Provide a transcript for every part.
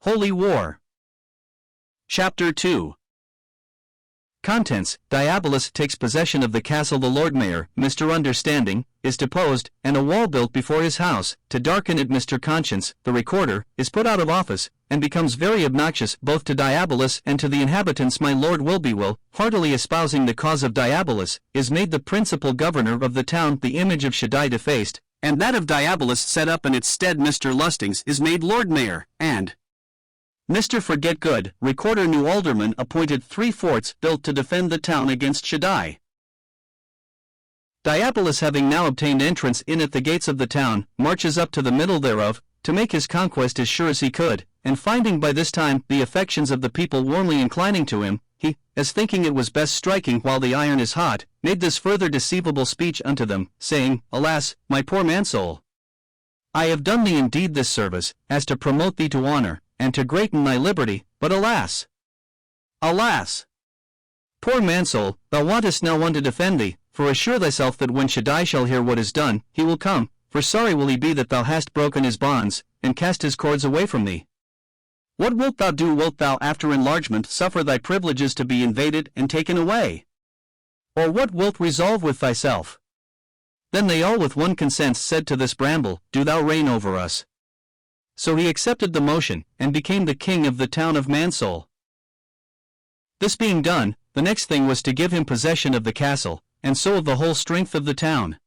Holy War. Chapter 2. Contents: Diabolus takes possession of the castle. The Lord Mayor, Mr. Understanding, is deposed, and a wall built before his house, to darken it. Mr. Conscience, the recorder, is put out of office, and becomes very obnoxious both to Diabolus and to the inhabitants. My Lord Wilbewil, heartily espousing the cause of Diabolus, is made the principal governor of the town. The image of Shaddai defaced, and that of Diabolus set up in its stead. Mr. Lustings is made Lord Mayor, and Mr. Forgetgood, recorder. New alderman appointed. 3 forts built to defend the town against Shaddai. Diabolus, having now obtained entrance in at the gates of the town, marches up to the middle thereof, to make his conquest as sure as he could, and finding by this time the affections of the people warmly inclining to him, he, as thinking it was best striking while the iron is hot, made this further deceivable speech unto them, saying, Alas, my poor mansoul! I have done thee indeed this service, as to promote thee to honor, and to greaten thy liberty, but alas! Alas! Poor mansoul, thou wantest now one to defend thee, for assure thyself that when Shaddai shall hear what is done, he will come, for sorry will he be that thou hast broken his bonds, and cast his cords away from thee. What wilt thou do? Wilt thou after enlargement suffer thy privileges to be invaded and taken away? Or what wilt resolve with thyself? Then they all with one consent said to this bramble, Do thou reign over us. So he accepted the motion, and became the king of the town of Mansoul. This being done, the next thing was to give him possession of the castle, and so of the whole strength of the town.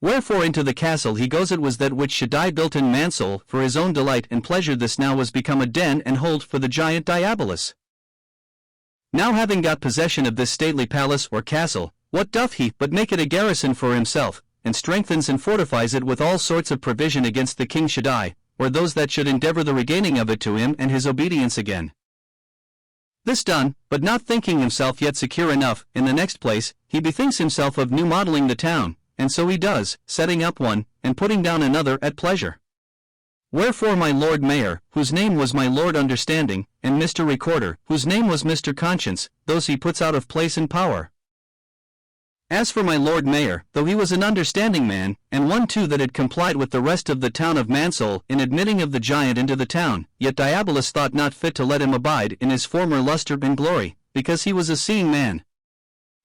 Wherefore into the castle he goes. It was that which Shaddai built in Mansoul for his own delight and pleasure. This now was become a den and hold for the giant Diabolus. Now having got possession of this stately palace or castle, what doth he but make it a garrison for himself, and strengthens and fortifies it with all sorts of provision against the king Shaddai, or those that should endeavor the regaining of it to him and his obedience again. This done, but not thinking himself yet secure enough, in the next place, he bethinks himself of new modeling the town, and so he does, setting up one, and putting down another at pleasure. Wherefore my Lord Mayor, whose name was my Lord Understanding, and Mr. Recorder, whose name was Mr. Conscience, those he puts out of place and power. As for my Lord Mayor, though he was an understanding man, and one too that had complied with the rest of the town of Mansoul in admitting of the giant into the town, yet Diabolus thought not fit to let him abide in his former lustre and glory, because he was a seeing man.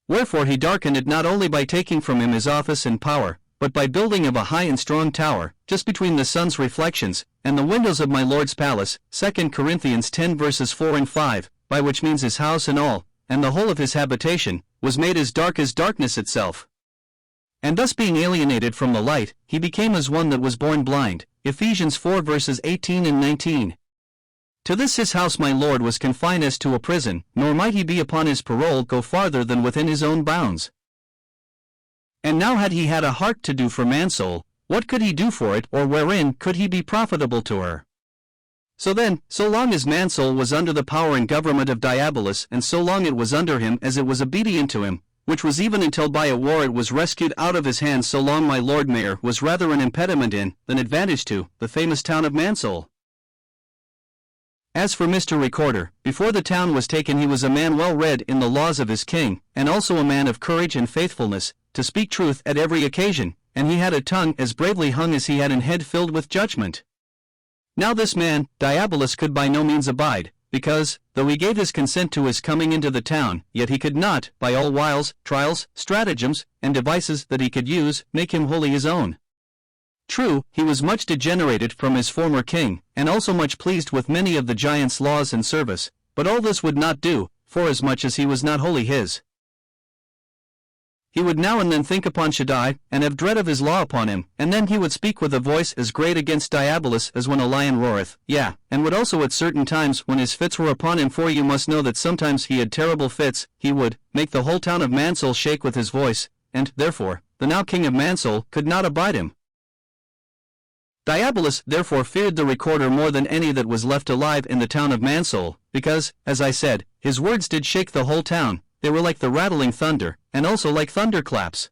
Wherefore he darkened it not only by taking from him his office and power, but by building of a high and strong tower, just between the sun's reflections, and the windows of my Lord's palace, 2 Corinthians 10 verses 4 and 5, by which means his house and all, and the whole of his habitation, was made as darkness itself. And thus being alienated from the light, he became as one that was born blind, Ephesians 4 verses 18 and 19. To this his house my Lord was confined as to a prison, nor might he be upon his parole go farther than within his own bounds. And now had he had a heart to do for Mansoul, what could he do for it, or wherein could he be profitable to her? So then, so long as Mansoul was under the power and government of Diabolus, and so long it was under him as it was obedient to him, which was even until by a war it was rescued out of his hands, so long my Lord Mayor was rather an impediment in, than advantage to, the famous town of Mansoul. As for Mr. Recorder, before the town was taken he was a man well read in the laws of his king, and also a man of courage and faithfulness, to speak truth at every occasion, and he had a tongue as bravely hung as he had an head filled with judgment. Now this man, Diabolus, could by no means abide, because, though he gave his consent to his coming into the town, yet he could not, by all wiles, trials, stratagems, and devices that he could use, make him wholly his own. True, he was much degenerated from his former king, and also much pleased with many of the giant's laws and service, but all this would not do, forasmuch as he was not wholly his. He would now and then think upon Shaddai, and have dread of his law upon him, and then he would speak with a voice as great against Diabolus as when a lion roareth, yea, and would also at certain times when his fits were upon him, for you must know that sometimes he had terrible fits, he would make the whole town of Mansoul shake with his voice, and, therefore, the now king of Mansoul could not abide him. Diabolus therefore feared the recorder more than any that was left alive in the town of Mansoul, because, as I said, his words did shake the whole town. They were like the rattling thunder, and also like thunderclaps.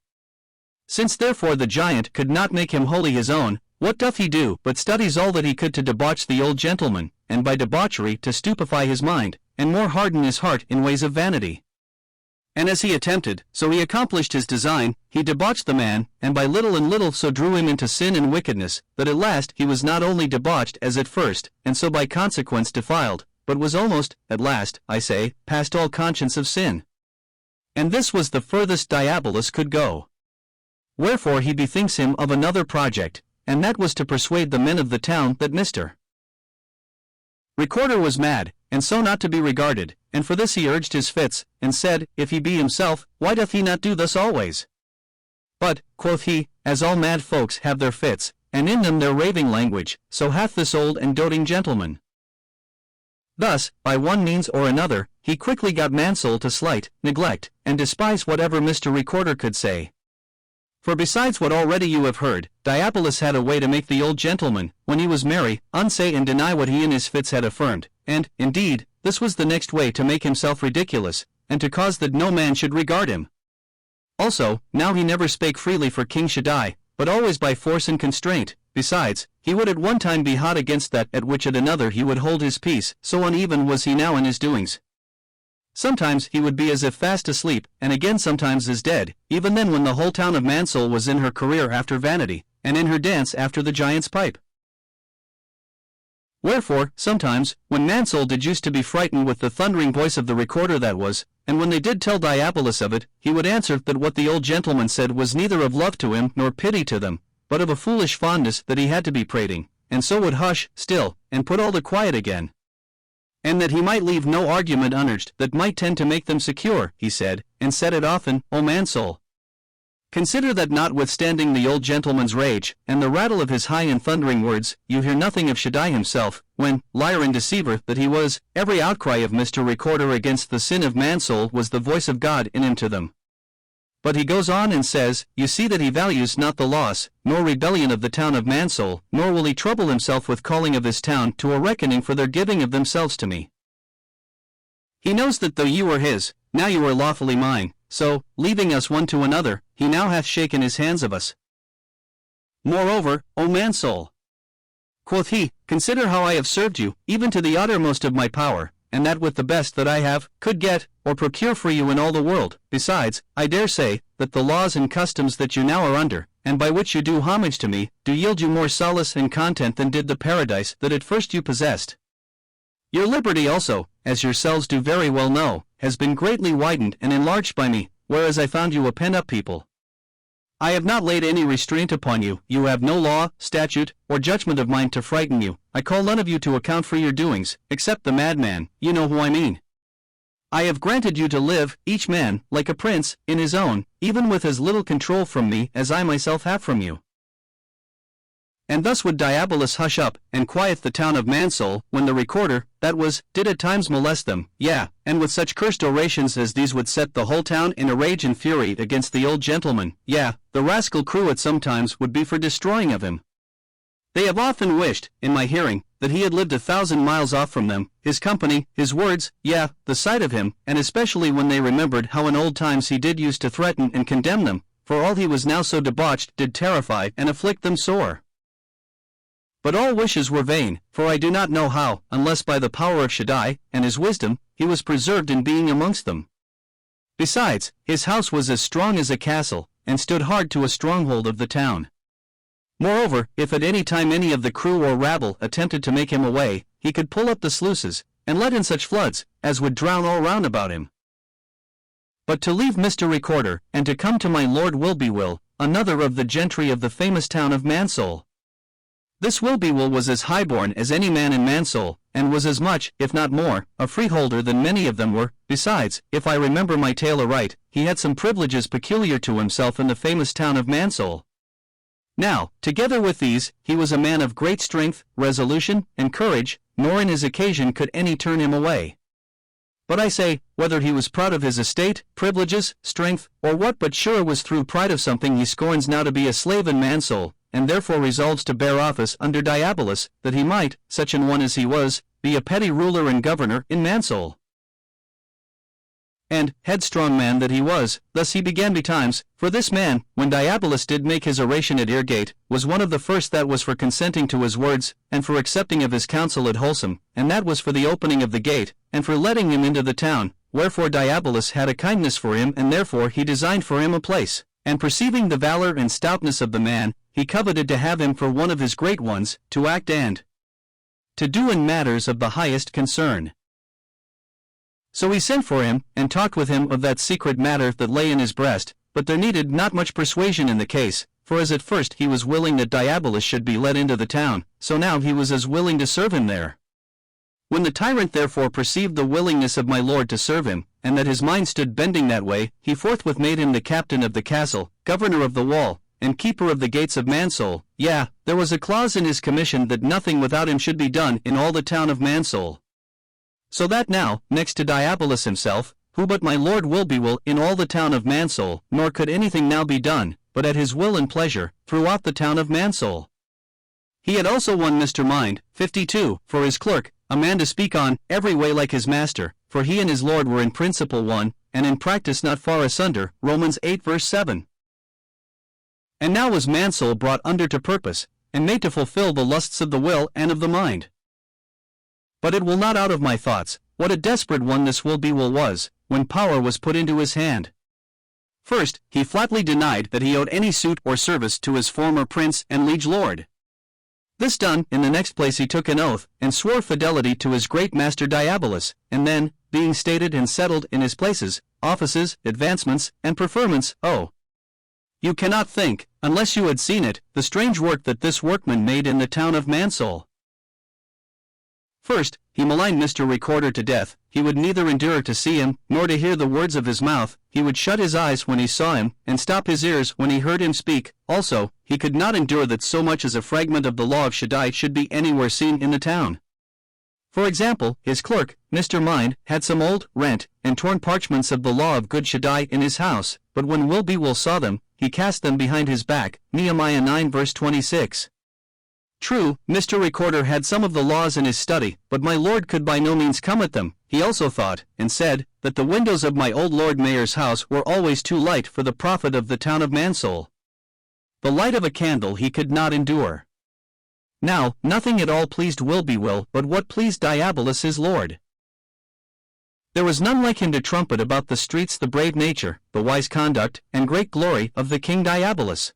Since therefore the giant could not make him wholly his own, what doth he do but studies all that he could to debauch the old gentleman, and by debauchery to stupefy his mind, and more harden his heart in ways of vanity. And as he attempted, so he accomplished his design, he debauched the man, and by little and little so drew him into sin and wickedness, that at last he was not only debauched as at first, and so by consequence defiled, but was almost, at last, I say, past all conscience of sin. And this was the furthest Diabolus could go. Wherefore he bethinks him of another project, and that was to persuade the men of the town that Mr. Recorder was mad, and so not to be regarded, and for this he urged his fits, and said, if he be himself, why doth he not do thus always? But, quoth he, as all mad folks have their fits, and in them their raving language, so hath this old and doting gentleman. Thus, by one means or another, he quickly got MANSOUL to slight, neglect, and despise whatever Mr. Recorder could say. For besides what already you have heard, Diabolus had a way to make the old gentleman, when he was merry, unsay and deny what he in his fits had affirmed, and, indeed, this was the next way to make himself ridiculous, and to cause that no man should regard him. Also, now he never spake freely for King SHADDAI, but always by force and constraint. Besides, he would at one time be hot against that at which at another he would hold his peace, so uneven was he now in his doings. Sometimes he would be as if fast asleep, and again sometimes as dead, even then when the whole town of MANSOUL was in her career after vanity, and in her dance after the giant's pipe. Wherefore, sometimes, when MANSOUL did used to be frightened with the thundering voice of the Recorder that was, and when they did tell Diabolus of it, he would answer that what the old gentleman said was neither of love to him nor pity to them, but of a foolish fondness that he had to be prating, and so would hush, still, and put all to quiet again. And that he might leave no argument unurged that might tend to make them secure, he said, and said it often, O MANSOUL. Consider that notwithstanding the old gentleman's rage, and the rattle of his high and thundering words, you hear nothing of SHADDAI himself, when, liar and deceiver that he was, every outcry of Mr. Recorder against the sin of MANSOUL was the voice of God in him to them. But he goes on and says, you see that he values not the loss, nor rebellion of the town of MANSOUL, nor will he trouble himself with calling of his town to a reckoning for their giving of themselves to me. He knows that though you are his, now you are lawfully mine, so, leaving us one to another, he now hath shaken his hands of us. Moreover, O MANSOUL, quoth he, consider how I have served you, even to the uttermost of my power, and that with the best that I have, could get, or procure for you in all the world. Besides, I dare say, that the laws and customs that you now are under, and by which you do homage to me, do yield you more solace and content than did the paradise that at first you possessed. Your liberty also, as yourselves do very well know, has been greatly widened and enlarged by me, whereas I found you a pent-up people. I have not laid any restraint upon you, you have no law, statute, or judgment of mine to frighten you, I call none of you to account for your doings, except the madman, you know who I mean. I have granted you to live, each man, like a prince, in his own, even with as little control from me as I myself have from you. And thus would Diabolus hush up, and quiet the town of MANSOUL, when the Recorder, that was, did at times molest them, and with such cursed orations as these would set the whole town in a rage and fury against the old gentleman, the rascal crew at some times would be for destroying of him. They have often wished, in my hearing, that he had lived 1,000 miles off from them, his company, his words, the sight of him, and especially when they remembered how in old times he did use to threaten and condemn them, for all he was now so debauched did terrify and afflict them sore. But all wishes were vain, for I do not know how, unless by the power of SHADDAI, and his wisdom, he was preserved in being amongst them. Besides, his house was as strong as a castle, and stood hard to a stronghold of the town. Moreover, if at any time any of the crew or rabble attempted to make him away, he could pull up the sluices, and let in such floods, as would drown all round about him. But to leave Mr. Recorder, and to come to my Lord Wilbewill, another of the gentry of the famous town of MANSOUL. This Wilbewill was as highborn as any man in MANSOUL, and was as much, if not more, a freeholder than many of them were. Besides, if I remember my tale aright, he had some privileges peculiar to himself in the famous town of MANSOUL. Now, together with these, he was a man of great strength, resolution, and courage, nor in his occasion could any turn him away. But I say, whether he was proud of his estate, privileges, strength, or what, but sure it was through pride of something he scorns now to be a slave in MANSOUL, and therefore resolves to bear office under Diabolus, that he might, such an one as he was, be a petty ruler and governor in MANSOUL. And, headstrong man that he was, thus he began betimes, for this man, when Diabolus did make his oration at Eargate, was one of the first that was for consenting to his words, and for accepting of his counsel at Wholesome, and that was for the opening of the gate, and for letting him into the town, wherefore Diabolus had a kindness for him, and therefore he designed for him a place. And perceiving the valor and stoutness of the man, he coveted to have him for one of his great ones, to act and to do in matters of the highest concern. So he sent for him, and talked with him of that secret matter that lay in his breast, but there needed not much persuasion in the case, for as at first he was willing that Diabolus should be let into the town, so now he was as willing to serve him there. When the tyrant therefore perceived the willingness of my lord to serve him, and that his mind stood bending that way, he forthwith made him the captain of the castle, governor of the wall, and keeper of the gates of MANSOUL. Yea, there was a clause in his commission that nothing without him should be done in all the town of MANSOUL. So that now, next to Diabolus himself, who but my lord will in all the town of MANSOUL, nor could anything now be done, but at his will and pleasure, throughout the town of MANSOUL. He had also won Mr. Mind, 52, for his clerk, a man to speak on every way like his master, for he and his lord were in principle one, and in practice not far asunder. Romans 8 verse 7. And now was MANSOUL brought under to purpose, and made to fulfill the lusts of the will and of the mind. But it will not out of my thoughts, what a desperate one this will was, when power was put into his hand. First, he flatly denied that he owed any suit or service to his former prince and liege lord. This done, in the next place he took an oath, and swore fidelity to his great master Diabolus, and then, being stated and settled in his places, offices, advancements, and preferments, you cannot think, unless you had seen it, the strange work that this workman made in the town of MANSOUL. First, he maligned Mr. Recorder to death. He would neither endure to see him, nor to hear the words of his mouth. He would shut his eyes when he saw him, and stop his ears when he heard him speak. Also, he could not endure that so much as a fragment of the law of Shaddai should be anywhere seen in the town. For example, his clerk, Mr. Mind, had some old, rent, and torn parchments of the law of good Shaddai in his house, but when Will saw them, he cast them behind his back. Nehemiah 9 verse 26. True, Mr. Recorder had some of the laws in his study, but my lord could by no means come at them. He also thought, and said, that the windows of my old Lord Mayor's house were always too light for the profit of the town of MANSOUL. The light of a candle he could not endure. Now, nothing at all pleased Will but what pleased Diabolus his lord. There was none like him to trumpet about the streets the brave nature, the wise conduct, and great glory of the king Diabolus.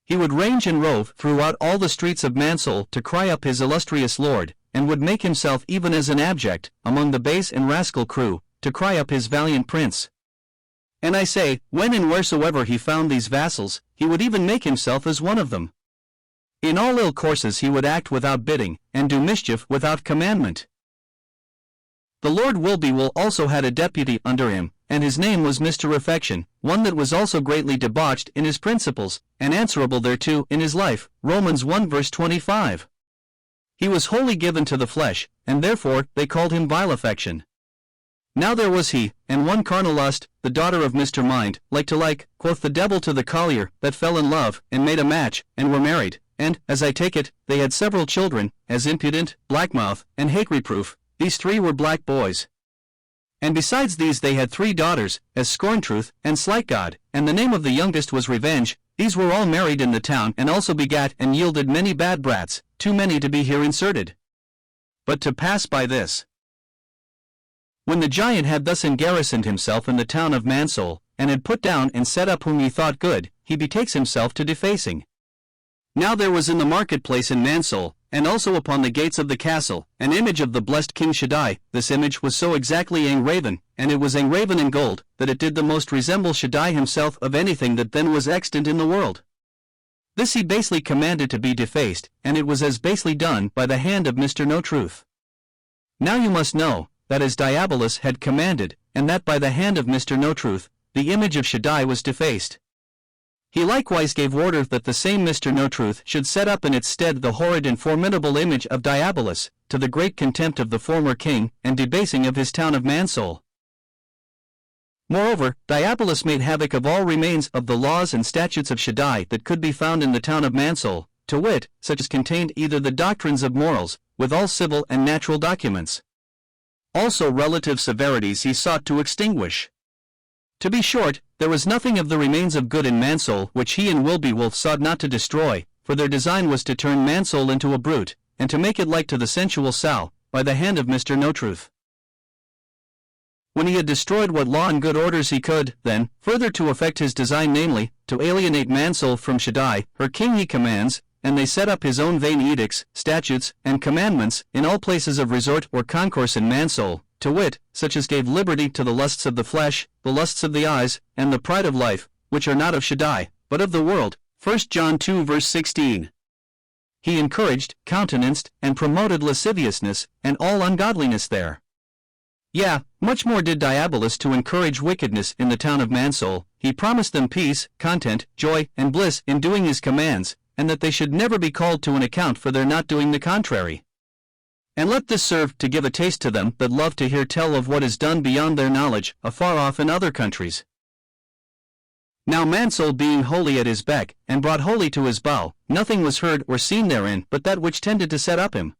He would range and rove throughout all the streets of MANSOUL to cry up his illustrious lord, and would make himself even as an abject, among the base and rascal crew, to cry up his valiant prince. And I say, when and wheresoever he found these vassals, he would even make himself as one of them. In all ill courses he would act without bidding, and do mischief without commandment. The Lord Will also had a deputy under him, and his name was Mr. Affection, one that was also greatly debauched in his principles, and answerable thereto in his life. Romans 1 verse 25. He was wholly given to the flesh, and therefore they called him Vile Affection. Now there was he, and one carnal lust, the daughter of Mr. Mind, like to like, quoth the devil to the collier, that fell in love, and made a match, and were married, and, as I take it, they had several children, as impudent, blackmouth, and hate-reproof. These three were black boys. And besides these they had 3 daughters, as Scorn Truth, and Slight God, and the name of the youngest was Revenge. These were all married in the town, and also begat and yielded many bad brats, too many to be here inserted. But to pass by this. When the giant had thus engarrisoned himself in the town of MANSOUL, and had put down and set up whom he thought good, he betakes himself to defacing. Now there was in the marketplace in MANSOUL, and also upon the gates of the castle, an image of the blessed King Shaddai. This image was so exactly engraven, and it was engraven in gold, that it did the most resemble Shaddai himself of anything that then was extant in the world. This he basely commanded to be defaced, and it was as basely done by the hand of Mr. No Truth. Now you must know, that as Diabolus had commanded, and that by the hand of Mr. No Truth, the image of Shaddai was defaced. He likewise gave order that the same Mr. No Truth should set up in its stead the horrid and formidable image of Diabolus, to the great contempt of the former king, and debasing of his town of MANSOUL. Moreover, Diabolus made havoc of all remains of the laws and statutes of Shaddai that could be found in the town of MANSOUL, to wit, such as contained either the doctrines of morals, with all civil and natural documents. Also relative severities he sought to extinguish. To be short, there was nothing of the remains of good in MANSOUL which he and Will sought not to destroy, for their design was to turn MANSOUL into a brute, and to make it like to the sensual sow, by the hand of Mr. No Truth. When he had destroyed what law and good orders he could, then, further to effect his design, namely, to alienate MANSOUL from SHADDAI, her king he commands, and they set up his own vain edicts, statutes, and commandments, in all places of resort or concourse in MANSOUL, to wit, such as gave liberty to the lusts of the flesh, the lusts of the eyes, and the pride of life, which are not of SHADDAI, but of the world. 1 John 2 verse 16. He encouraged, countenanced, and promoted lasciviousness, and all ungodliness there. Yeah, much more did Diabolus to encourage wickedness in the town of MANSOUL. He promised them peace, content, joy, and bliss in doing his commands, and that they should never be called to an account for their not doing the contrary. And let this serve to give a taste to them that love to hear tell of what is done beyond their knowledge, afar off in other countries. Now MANSOUL being wholly at his beck, and brought wholly to his bow, nothing was heard or seen therein but that which tended to set up him.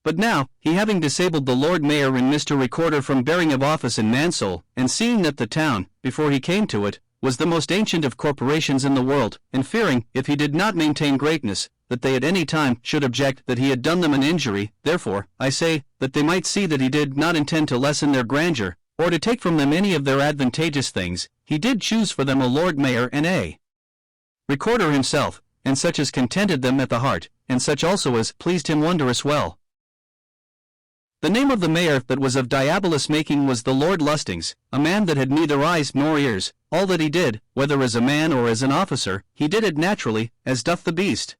But now, he having disabled the Lord Mayor and Mr. Recorder from bearing of office in MANSOUL, and seeing that the town, before he came to it, was the most ancient of corporations in the world, and fearing, if he did not maintain greatness, that they at any time should object that he had done them an injury, therefore, I say, that they might see that he did not intend to lessen their grandeur, or to take from them any of their advantageous things, he did choose for them a Lord Mayor and a Recorder himself, and such as contented them at the heart, and such also as pleased him wondrous well. The name of the mayor that was of Diabolus making was the Lord Lustings, a man that had neither eyes nor ears. All that he did, whether as a man or as an officer, he did it naturally, as doth the beast.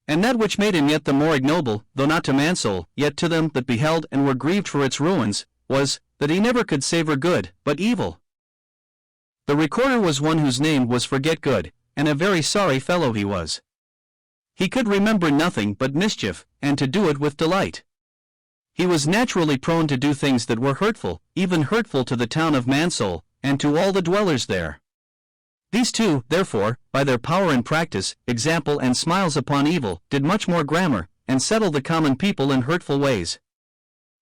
And that which made him yet the more ignoble, though not to MANSOUL, yet to them that beheld and were grieved for its ruins, was, that he never could savour good, but evil. The Recorder was one whose name was Forget Good, and a very sorry fellow he was. He could remember nothing but mischief, and to do it with delight. He was naturally prone to do things that were hurtful, even hurtful to the town of MANSOUL, and to all the dwellers there. These two, therefore, by their power and practice, example and smiles upon evil, did much more grammar, and settle the common people in hurtful ways.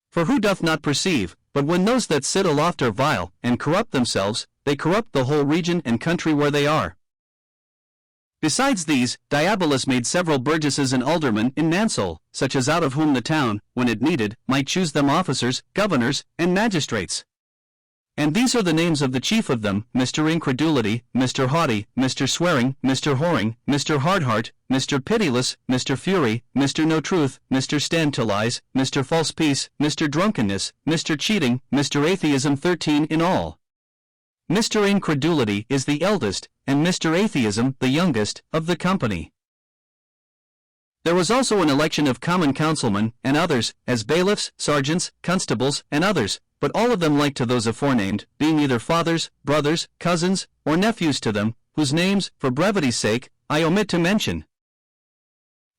For who doth not perceive, but when those that sit aloft are vile, and corrupt themselves, they corrupt the whole region and country where they are. Besides these, Diabolus made several burgesses and aldermen in MANSOUL, such as out of whom the town, when it needed, might choose them officers, governors, and magistrates. And these are the names of the chief of them: Mr. Incredulity, Mr. Haughty, Mr. Swearing, Mr. Whoring, Mr. Hardheart, Mr. Pitiless, Mr. Fury, Mr. No Truth, Mr. Stand to Lies, Mr. False Peace, Mr. Drunkenness, Mr. Cheating, Mr. Atheism, 13 in all. Mr. Incredulity is the eldest, and Mr. Atheism the youngest, of the company. There was also an election of common councilmen, and others, as bailiffs, sergeants, constables, and others, but all of them like to those aforenamed, being either fathers, brothers, cousins, or nephews to them, whose names, for brevity's sake, I omit to mention.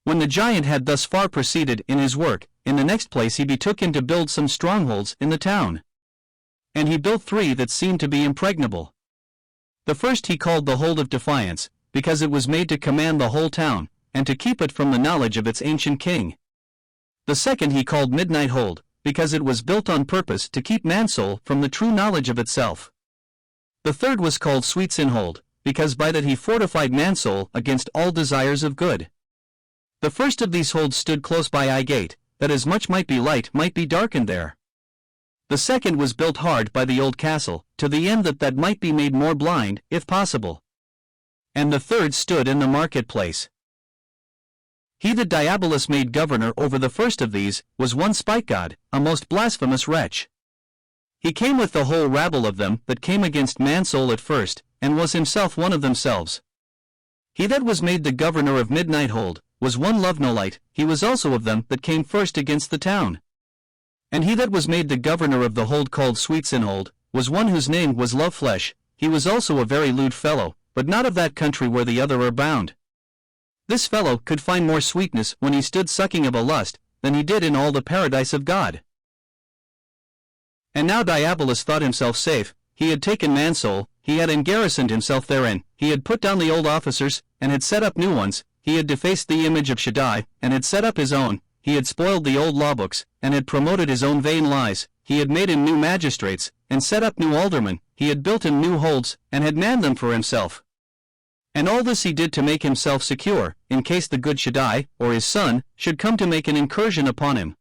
When the giant had thus far proceeded in his work, in the next place he betook him to build some strongholds in the town. And he built 3 that seemed to be impregnable. The first he called the Hold of Defiance, because it was made to command the whole town, and to keep it from the knowledge of its ancient king. The second he called Midnight Hold, because it was built on purpose to keep MANSOUL from the true knowledge of itself. The third was called Sweet Sin Hold, because by that he fortified MANSOUL against all desires of good. The first of these holds stood close by Eye Gate, that as much might be light might be darkened there. The second was built hard by the old castle, to the end that might be made more blind, if possible. And the third stood in the marketplace. He that Diabolus made governor over the first of these, was one Spite-God, a most blasphemous wretch. He came with the whole rabble of them that came against MANSOUL at first, and was himself one of themselves. He that was made the governor of Midnight Hold, was one Lovenolite, he was also of them that came first against the town. And he that was made the governor of the hold called Sweet Sin Hold, was one whose name was Love Flesh, he was also a very lewd fellow, but not of that country where the other are bound. This fellow could find more sweetness when he stood sucking of a lust, than he did in all the paradise of God. And now Diabolus thought himself safe, he had taken MANSOUL, he had engarrisoned himself therein, he had put down the old officers, and had set up new ones, he had defaced the image of SHADDAI, and had set up his own, he had spoiled the old law books, and had promoted his own vain lies, he had made him new magistrates, and set up new aldermen, he had built him new holds, and had manned them for himself. And all this he did to make himself secure, in case the good SHADDAI, or his son, should come to make an incursion upon him.